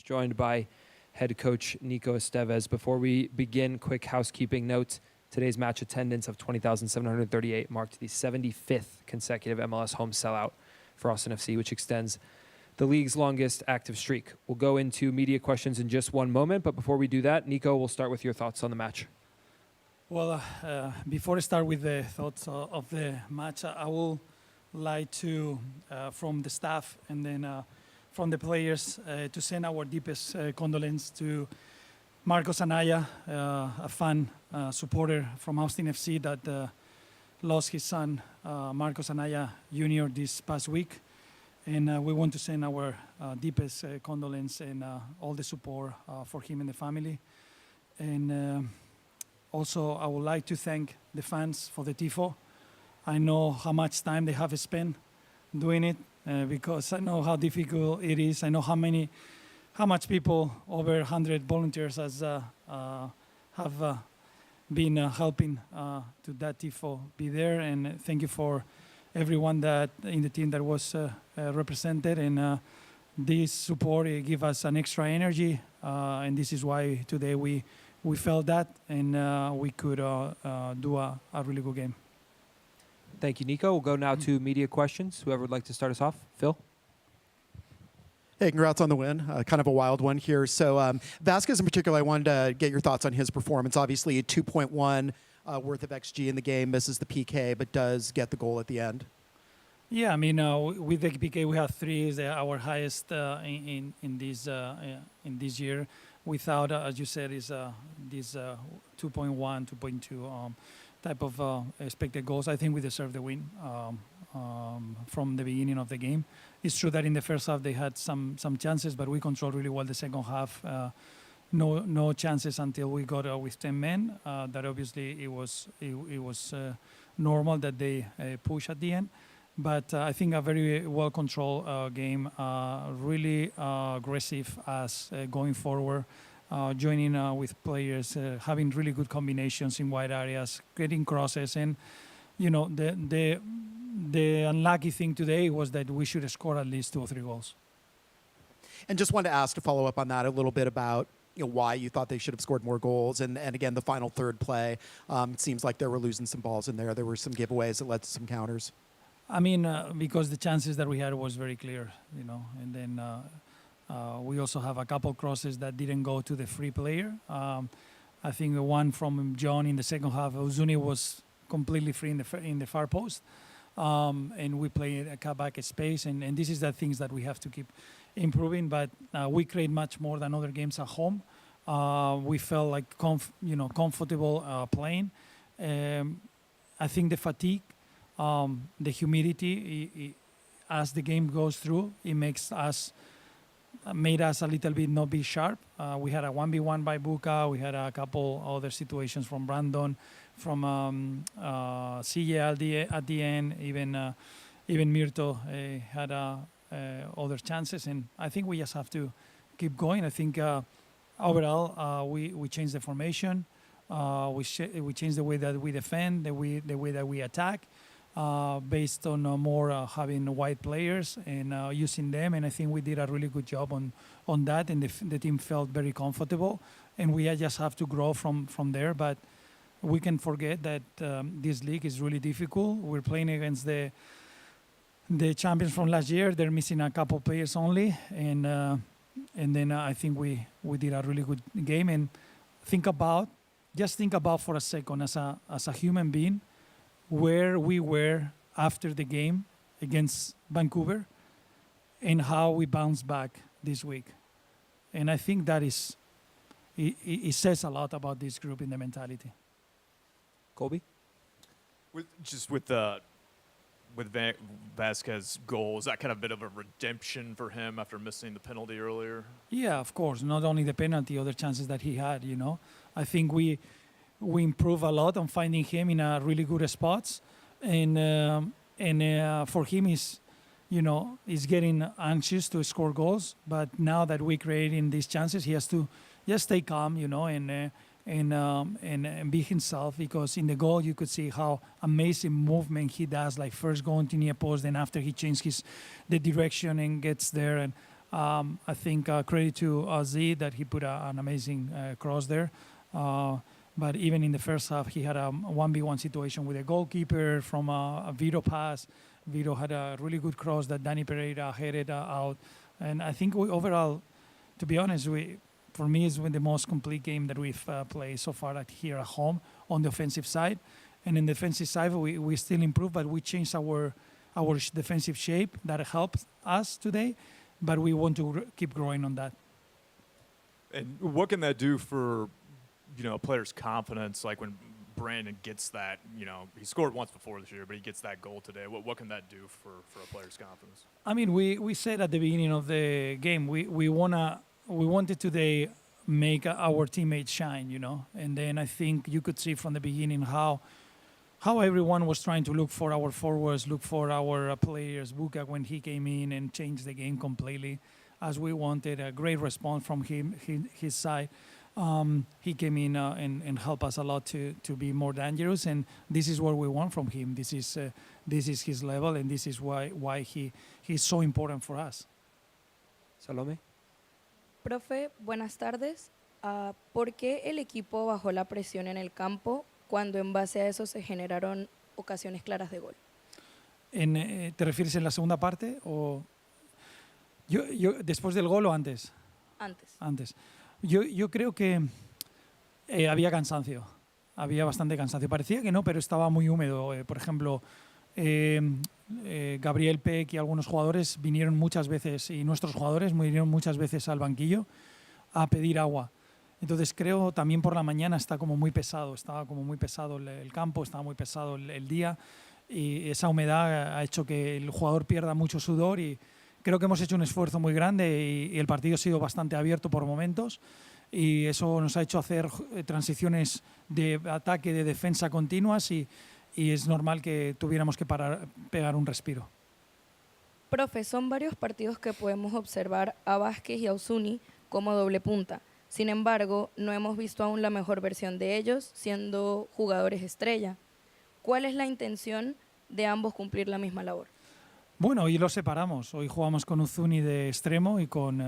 joined by head coach Nico Estévez. Before we begin, quick housekeeping note. Today's match attendance of 20,738 marked the 75th consecutive MLS home sellout for Austin FC, which extends the league's longest active streak. We'll go into media questions in just one moment, but before we do that, Nico, we'll start with your thoughts on the match. Well, before I start with the thoughts of the match, I would like to, from the staff and then from the players, to send our deepest condolence to Marcos Anaya, a fan supporter from Austin FC that lost his son, Marcos Anaya Jr. this past week. And we want to send our deepest condolence and all the support for him and the family. And also, I would like to thank the fans for the tifo. I know how much time they have spent doing it because I know how difficult it is. I know how much people, over 100 volunteers, have been helping to that tifo be there. And thank you for everyone that in the team that was represented. And this support give us an extra energy, and this is why today we felt that, and we could do a really good game. Thank you, Nico. We'll go now to media questions. Whoever would like to start us off. Phil? Hey, congrats on the win. Kind of a wild one here. So Vasquez in particular, I wanted to get your thoughts on his performance. Obviously, a 2.1 worth of XG in the game, misses the PK, but does get the goal at the end. Yeah, I mean, with the PK, we have 3, is our highest in this year. Without, as you said, is this 2.1, 2.2 type of expected goals. I think we deserve the win from the beginning of the game. It's true that in the first half they had some chances, but we controlled really well the second half. No chances until we got with 10 men. That obviously it was normal that they push at the end. But I think a very well-controlled game, really aggressive as going forward, joining with players, having really good combinations in wide areas, getting crosses. And, you know, the unlucky thing today was that we should have scored at least 2 or 3 goals. And just wanted to ask to follow up on that a little bit about why you thought they should have scored more goals. And again, the final third play, it seems like they were losing some balls in there. There were some giveaways that led to some counters. I mean, because the chances that we had was very clear, and then we also have a couple crosses that didn't go to the free player. I think the one from John in the second half, Uzuni was completely free in the far post, and we played a cutback space, and this is the things that we have to keep improving. But we create much more than other games at home. We felt like comfortable playing. I think the fatigue. The humidity, as the game goes through, it made us a little bit not be sharp. We had a 1v1 by Buka. We had a couple other situations from Brandon, from CJ at the end. Even Mirto had other chances, and I think we just have to keep going. I think overall we changed the formation. We changed the way that we defend, the way that we attack. Based on more having wide players and using them, and I think we did a really good job on that, and the team felt very comfortable, and we just have to grow from there. But we can forget that this league is really difficult. We're playing against the champions from last year. They're missing a couple players only, and then I think we did a really good game. And think about for a second as a human being, where we were after the game against Vancouver and how we bounced back this week. And I think that it says a lot about this group in the mentality. Colby? With Vasquez's goal, is that kind of a bit of a redemption for him after missing the penalty earlier? Yeah, of course. Not only the penalty, other chances that he had, I think we improve a lot on finding him in a really good spots, and for him is getting anxious to score goals. But now that we're creating these chances, he has to just stay calm, and be himself, because in the goal you could see how amazing movement he does, like first going to near post, then after he changes the direction and gets there. And I think credit to Z that he put an amazing cross there. But even in the first half, he had a 1v1 situation with a goalkeeper from a Vito pass. Vito had a really good cross that Danny Pereira headed out. And I think we overall, to be honest, for me, it's the most complete game that we've played so far here at home on the offensive side. And in the defensive side, we still improve, but we changed our defensive shape that helped us today. But we want to keep growing on that. And what can that do for, a player's confidence? Like when Brandon gets that, he scored once before this year, but he gets that goal today. What can that do for a player's confidence? I mean, we said at the beginning of the game, we wanted today make our teammates shine, And then I think you could see from the beginning how everyone was trying to look for our forwards, look for our players. Buka, when he came in and changed the game completely, as we wanted, a great response from his side. He came in and helped us a lot to be more dangerous, and this is what we want from him. This is his level, and this is why he's so important for us. Salome? Profe, buenas tardes. ¿Por qué el equipo bajó la presión en el campo cuando en base a eso se generaron ocasiones claras de gol? ¿Te refieres en la segunda parte o yo después del gol o antes? Antes. Yo creo que había cansancio, había bastante cansancio. Parecía que no, pero estaba muy húmedo. Por ejemplo, Gabriel Peck y algunos jugadores vinieron muchas veces, y nuestros jugadores vinieron muchas veces al banquillo a pedir agua. Entonces creo también por la mañana estaba como muy pesado el campo, estaba muy pesado el día, y esa humedad ha hecho que el jugador pierda mucho sudor, y creo que hemos hecho un esfuerzo muy grande y el partido ha sido bastante abierto por momentos, y eso nos ha hecho hacer transiciones de ataque, de defensa continuas, y es normal que tuviéramos que pegar un respiro. Profe, son varios partidos que podemos observar a Vázquez y a Uzuni como doble punta. Sin embargo, no hemos visto aún la mejor versión de ellos, siendo jugadores estrella. ¿Cuál es la intención de ambos cumplir la misma labor? Bueno, hoy los separamos. Hoy jugamos con Uzuni de extremo y con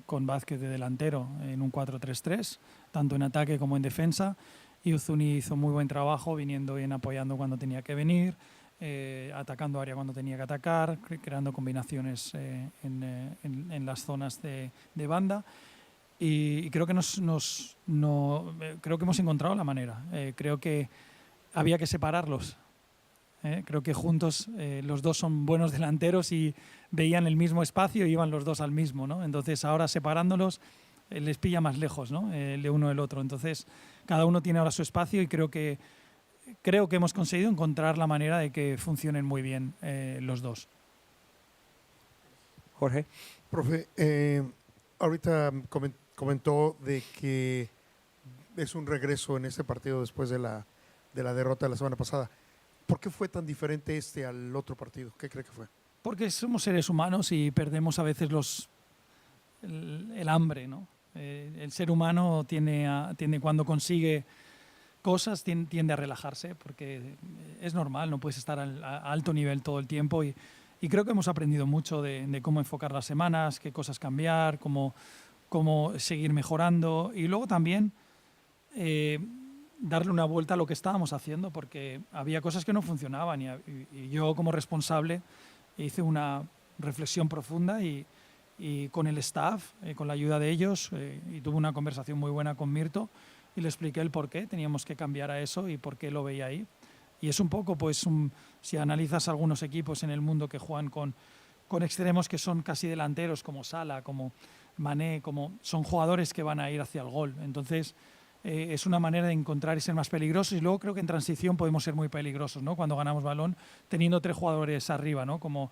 Vázquez de delantero en un 4-3-3, tanto en ataque como en defensa. Y Uzuni hizo muy buen trabajo, viniendo y apoyando cuando tenía que venir, atacando área cuando tenía que atacar, creando combinaciones en las zonas de banda. Y creo que creo que hemos encontrado la manera. Creo que había que separarlos. Creo que juntos los dos son buenos delanteros y veían el mismo espacio y iban los dos al mismo, ¿no? Entonces ahora separándolos les pilla más lejos, ¿no? El de uno del otro. Entonces cada uno tiene ahora su espacio, y creo que hemos conseguido encontrar la manera de que funcionen muy bien los dos. Jorge? Profe, ahorita comentó de que es un regreso en este partido después de la derrota de la semana pasada. ¿Por qué fue tan diferente al otro partido? ¿Qué cree que fue? Porque somos seres humanos y perdemos a veces el hambre, ¿no? El ser humano tiende cuando consigue cosas tiende a relajarse, porque es normal, no puedes estar a alto nivel todo el tiempo, y creo que hemos aprendido mucho de cómo enfocar las semanas, qué cosas cambiar, cómo seguir mejorando, y luego también darle una vuelta a lo que estábamos haciendo, porque había cosas que no funcionaban, y yo como responsable hice una reflexión profunda y con el staff, con la ayuda de ellos, y tuve una conversación muy buena con Mirto, y le expliqué el por qué teníamos que cambiar a eso y por qué lo veía ahí. Y es un poco, pues, si analizas algunos equipos en el mundo que juegan con extremos que son casi delanteros, como Salah, como Mané, son jugadores que van a ir hacia el gol. Entonces, es una manera de encontrar y ser más peligrosos, y luego creo que en transición podemos ser muy peligrosos, ¿no? Cuando ganamos balón, teniendo tres jugadores arriba, ¿no? Como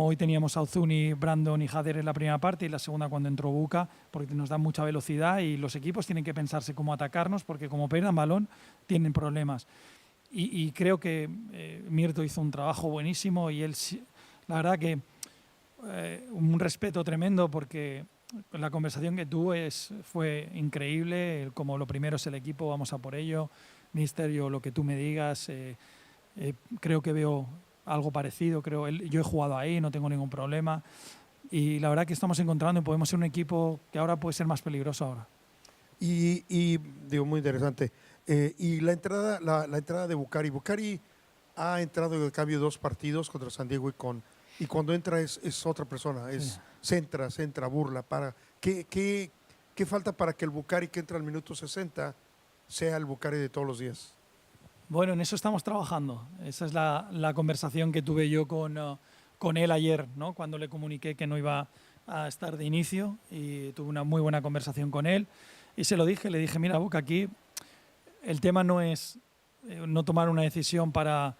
hoy teníamos a Uzuni, Brandon y Jader en la primera parte, y la segunda cuando entró Buka, porque nos da mucha velocidad, y los equipos tienen que pensarse cómo atacarnos, porque como pierdan balón tienen problemas. Y creo que Mirto hizo un trabajo buenísimo, y él, la verdad que un respeto tremendo, porque la conversación que tuve fue increíble. Como lo primero es el equipo, vamos a por ello. Mister, yo lo que tú me digas, creo que veo algo parecido. Yo he jugado ahí, no tengo ningún problema. y la verdad que estamos encontrando y podemos ser un equipo que ahora puede ser más peligroso ahora. Y digo, muy interesante. Y la entrada de Bucari. Bucari ha entrado de cambio 2 partidos contra San Diego y cuando entra es otra persona. Centra, burla, para. ¿Qué falta para que el Bucari que entra al minuto 60 sea el Bucari de todos los días? Bueno, en eso estamos trabajando. Esa es la conversación que tuve yo con él ayer, ¿no? Cuando le comuniqué que no iba a estar de inicio, y tuve una muy buena conversación con él y se lo dije, le dije, mira, Buca, aquí el tema no es no tomar una decisión para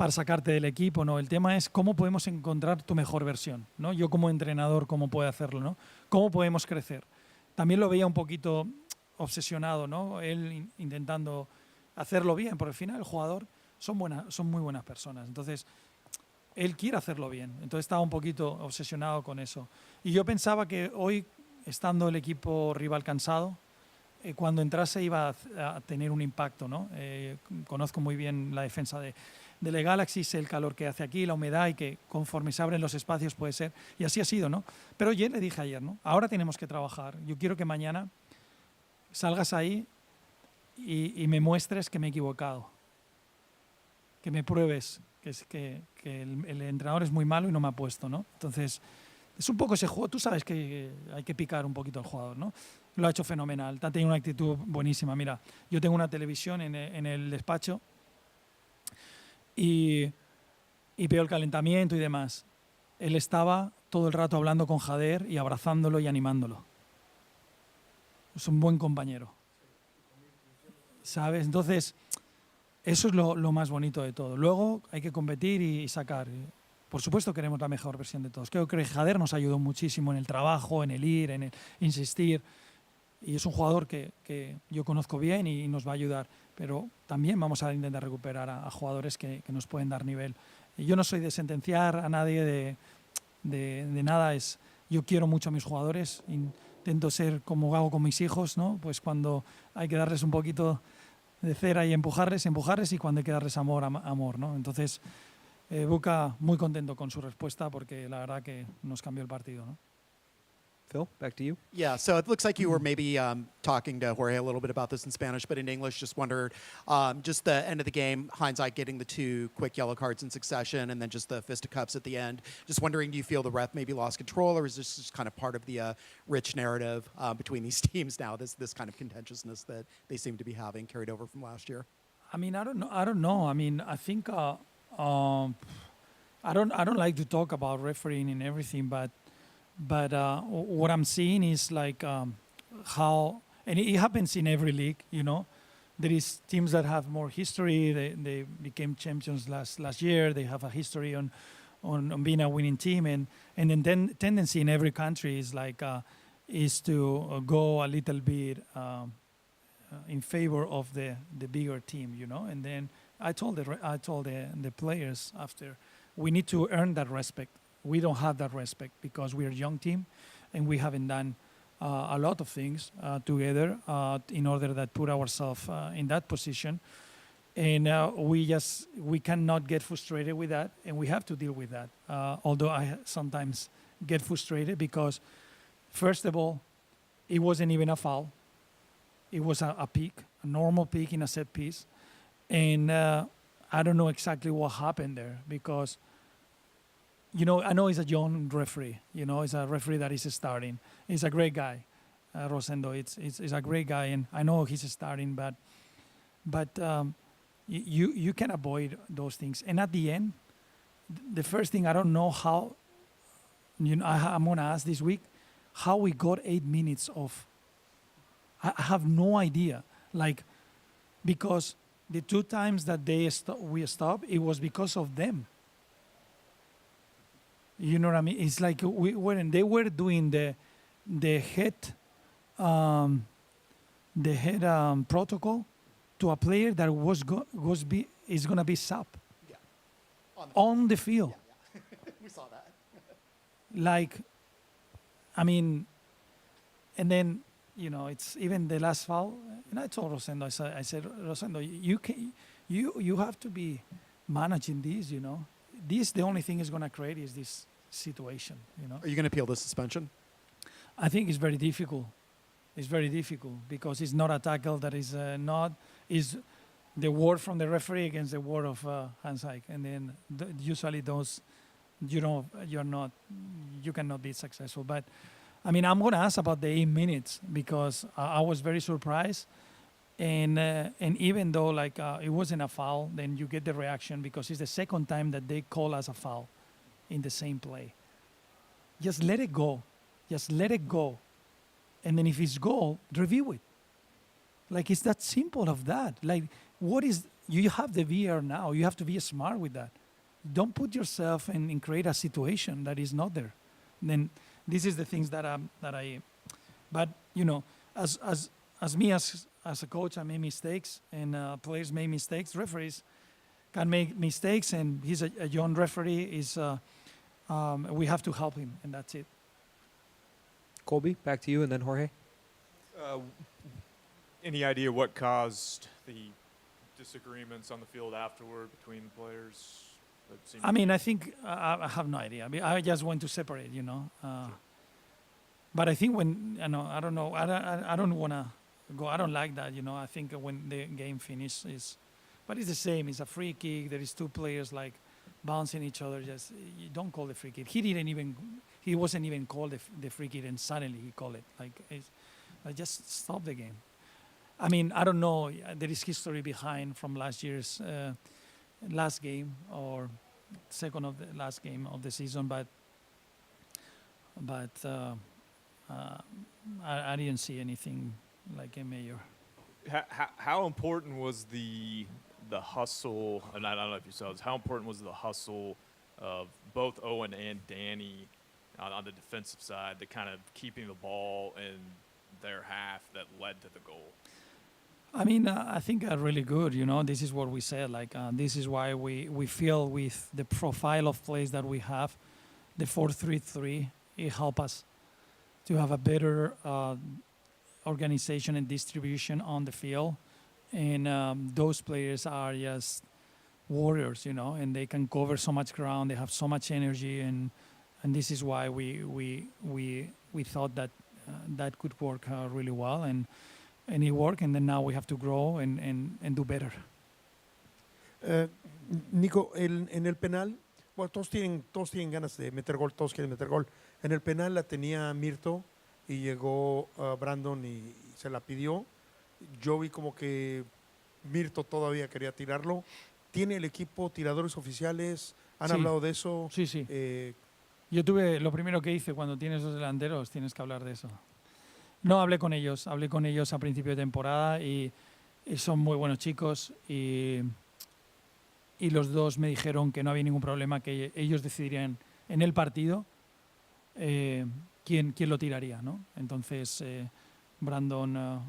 sacarte del equipo, no, el tema es cómo podemos encontrar tu mejor versión, ¿no? Yo como entrenador, cómo puedo hacerlo, ¿no? Cómo podemos crecer. También lo veía un poquito obsesionado, ¿no? Él intentando hacerlo bien, porque al final el jugador son muy buenas personas. Entonces, él quiere hacerlo bien. Entonces estaba un poquito obsesionado con eso. Y yo pensaba que hoy, estando el equipo rival cansado, cuando entrase iba a tener un impacto, ¿no? Conozco muy bien la defensa de la Galaxy, sé el calor que hace aquí, la humedad, y que conforme se abren los espacios puede ser. Y así ha sido, ¿no? Pero yo le dije ayer, ¿no? Ahora tenemos que trabajar. Yo quiero que mañana salgas ahí y me muestres que me he equivocado. Que me pruebes que el entrenador es muy malo y no me ha puesto, ¿no? Entonces, es un poco ese juego. Tú sabes que hay que picar un poquito al jugador, ¿no? Lo ha hecho fenomenal. Ha tenido una actitud buenísima. Mira, yo tengo una televisión en el despacho y veo el calentamiento y demás. Él estaba todo el rato hablando con Jader y abrazándolo y animándolo. Es un buen compañero, ¿sabes? Entonces, eso es lo más bonito de todo. Luego hay que competir y sacar. Por supuesto queremos la mejor versión de todos. Creo que Jader nos ayudó muchísimo en el trabajo, en el ir, en el insistir. Y es un jugador que yo conozco bien y nos va a ayudar. Pero también vamos a intentar recuperar a jugadores que nos pueden dar nivel. Y yo no soy de sentenciar a nadie de nada. Yo quiero mucho a mis jugadores. Intento ser como hago con mis hijos, ¿no? Pues cuando hay que darles un poquito de cera y empujarles, y cuando hay que darles amor, amor, ¿no? Entonces, Buca muy contento con su respuesta porque la verdad que nos cambió el partido, ¿no? Phil, back to you. Yeah, so it looks like you were maybe talking to Jorge a little bit about this in Spanish, but in English, just wondered, just the end of the game, hindsight getting the 2 quick yellow cards in succession and then just the fisticuffs at the end. Just wondering, do you feel the ref maybe lost control, or is this just kind of part of the rich narrative between these teams now, this kind of contentiousness that they seem to be having carried over from last year? I mean, I don't know. I mean, I think I don't like to talk about refereeing and everything, but what I'm seeing is like how, and it happens in every league, you know. There is teams that have more history. They became champions last year. They have a history on being a winning team, and then tendency in every country is like is to go a little bit in favor of the bigger team, you know. And then I told the players after, we need to earn that respect. We don't have that respect because we're a young team and we haven't done a lot of things together in order that put ourselves in that position. And we cannot get frustrated with that, and we have to deal with that. Although I sometimes get frustrated because, first of all, it wasn't even a foul. It was a peak, a normal peak in a set piece. And I don't know exactly what happened there because, you know, I know he's a young referee. You know, he's a referee that is starting. He's a great guy, Rosendo. It's a great guy, and I know he's starting. But you can avoid those things. And at the end, the first thing, I don't know how. You know, I'm gonna ask this week how we got 8 minutes of. I have no idea. Like, because the 2 times that we stopped, it was because of them. You know what I mean? It's like they were doing the head protocol to a player that is gonna be sub on the field. Yeah. We saw that. Like, I mean, and then, you know, it's even the last foul. And I told Rosendo, I said, Rosendo, you have to be managing this. You know, the only thing is gonna create is this situation, you know. Are you going to appeal the suspension? I think it's very difficult. It's very difficult because it's not a tackle that is is the word from the referee against the word of handshake, and then usually those you cannot be successful. But I mean, I'm going to ask about the 8 minutes because I was very surprised, and even though it wasn't a foul, then you get the reaction because it's the second time that they call us a foul in the same play. Just let it go. Just let it go. And then if it's goal, review it. Like, it's that simple of that. Like, you have the VR now. You have to be smart with that. Don't put yourself and create a situation that is not there. Then this is the things that but you know, as a coach, I made mistakes, and players make mistakes. Referees can make mistakes, and he's a young referee. We have to help him, and that's it. Colby, back to you, and then Jorge. Any idea what caused the disagreements on the field afterward between the players? I mean, I think I have no idea. I mean, I just want to separate, you know. But I think I don't know. I don't want to go. I don't like that, you know. I think when the game finishes, but it's the same. It's a free kick. There is two players like bouncing each other. Just you don't call the free kick. He wasn't even called the free kick, and suddenly he called it. I just stop the game. I mean, I don't know. There is history behind from last year's last game or second of the last game of the season, but I didn't see anything like a major. How important was the hustle? And I don't know if you saw this. How important was the hustle of both Owen and Danny on the defensive side, the kind of keeping the ball in their half that led to the goal? I mean, I think really good. You know, this is what we said. This is why we feel with the profile of plays that we have, the 4-3-3, it helps us to have a better organization and distribution on the field. And those players are just warriors, you know, and they can cover so much ground. They have so much energy, and this is why we thought that that could work really well. And it worked, and then now we have to grow and do better. Nico, en el penal, bueno, todos tienen ganas de meter gol, todos quieren meter gol. En el penal la tenía Mirto y llegó Brandon y se la pidió. Yo vi como que Mirto todavía quería tirarlo. ¿Tiene el equipo tiradores oficiales? ¿Han hablado de eso? Sí, sí. Yo lo primero que hice cuando tienes dos delanteros, tienes que hablar de eso. No, hablé con ellos a principio de temporada y son muy buenos chicos y los dos me dijeron que no había ningún problema, que ellos decidirían en el partido quién lo tiraría, ¿no? Entonces, Brandon,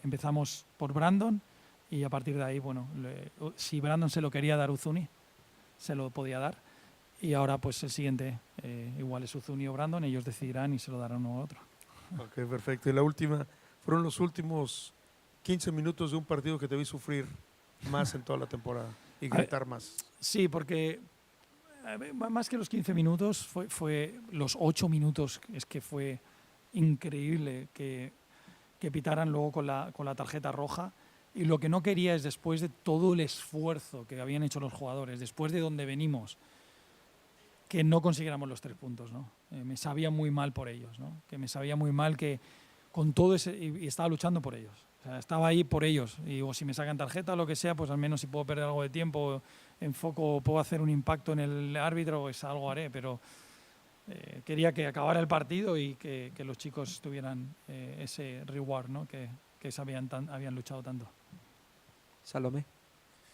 empezamos por Brandon y a partir de ahí, bueno, si Brandon se lo quería dar Uzuni, se lo podía dar, y ahora pues el siguiente igual es Uzuni o Brandon, ellos decidirán y se lo darán uno a otro. Ok, perfecto. Y la última, fueron los últimos 15 minutos de un partido que te vi sufrir más en toda la temporada y gritar más. Sí, porque más que los 15 minutos, fue los 8 minutos, es que fue increíble que pitaran luego con la tarjeta roja. Y lo que no quería es, después de todo el esfuerzo que habían hecho los jugadores, después de donde venimos, que no consiguiéramos los 3 puntos, ¿no? Me sabía muy mal por ellos, ¿no? Que me sabía muy mal que con todo ese... Y estaba luchando por ellos. O sea, estaba ahí por ellos. Y digo, si me sacan tarjeta o lo que sea, pues al menos si puedo perder algo de tiempo, enfoco, puedo hacer un impacto en el árbitro, pues algo haré. Pero quería que acabara el partido y que los chicos tuvieran ese reward, ¿no? Que habían luchado tanto. Salomé.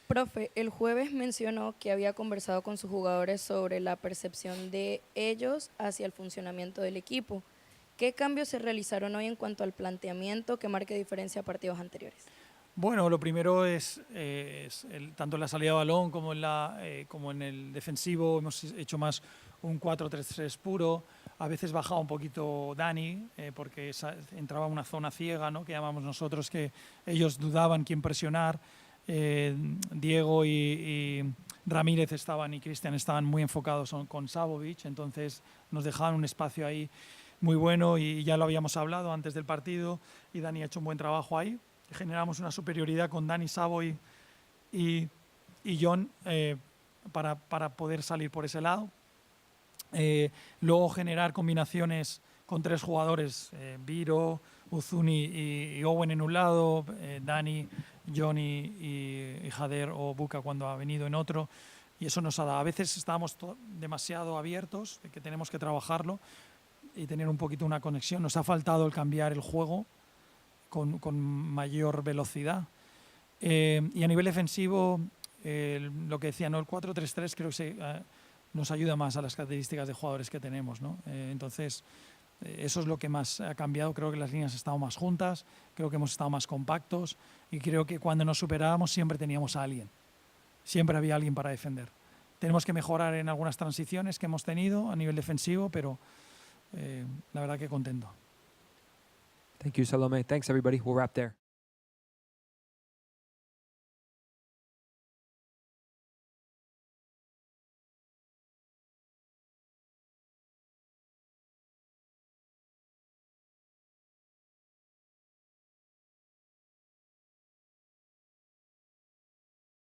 Profe, el jueves mencionó que había conversado con sus jugadores sobre la percepción de ellos hacia el funcionamiento del equipo. ¿Qué cambios se realizaron hoy en cuanto al planteamiento que marque diferencia a partidos anteriores? Bueno, lo primero es tanto en la salida de balón como en el defensivo. Hemos hecho más un 4-3-3 puro. A veces bajaba un poquito Dani porque entraba en una zona ciega, ¿no? Que llamamos nosotros, que ellos dudaban quién presionar. Diego y Ramírez y Cristian estaban muy enfocados con Savovic, entonces nos dejaban un espacio ahí muy bueno y ya lo habíamos hablado antes del partido y Dani ha hecho un buen trabajo ahí. Generamos una superioridad con Dani, Savo y John para poder salir por ese lado. Luego generar combinaciones con 3 jugadores, Viro, Uzuni y Owen en un lado, Dani, Johnny y Jader o Buka cuando ha venido en otro. Y eso nos ha dado. A veces estábamos demasiado abiertos, de que tenemos que trabajarlo y tener un poquito una conexión. Nos ha faltado el cambiar el juego con mayor velocidad. Y a nivel defensivo, lo que decía, ¿no? El 4-3-3 creo que nos ayuda más a las características de jugadores que tenemos, ¿no? Entonces, eso es lo que más ha cambiado. Creo que las líneas han estado más juntas, creo que hemos estado más compactos y creo que cuando nos superábamos siempre teníamos a alguien. Siempre había alguien para defender. Tenemos que mejorar en algunas transiciones que hemos tenido a nivel defensivo, pero la verdad que contento. Thank you, Salome. Thanks, everybody. We'll wrap there.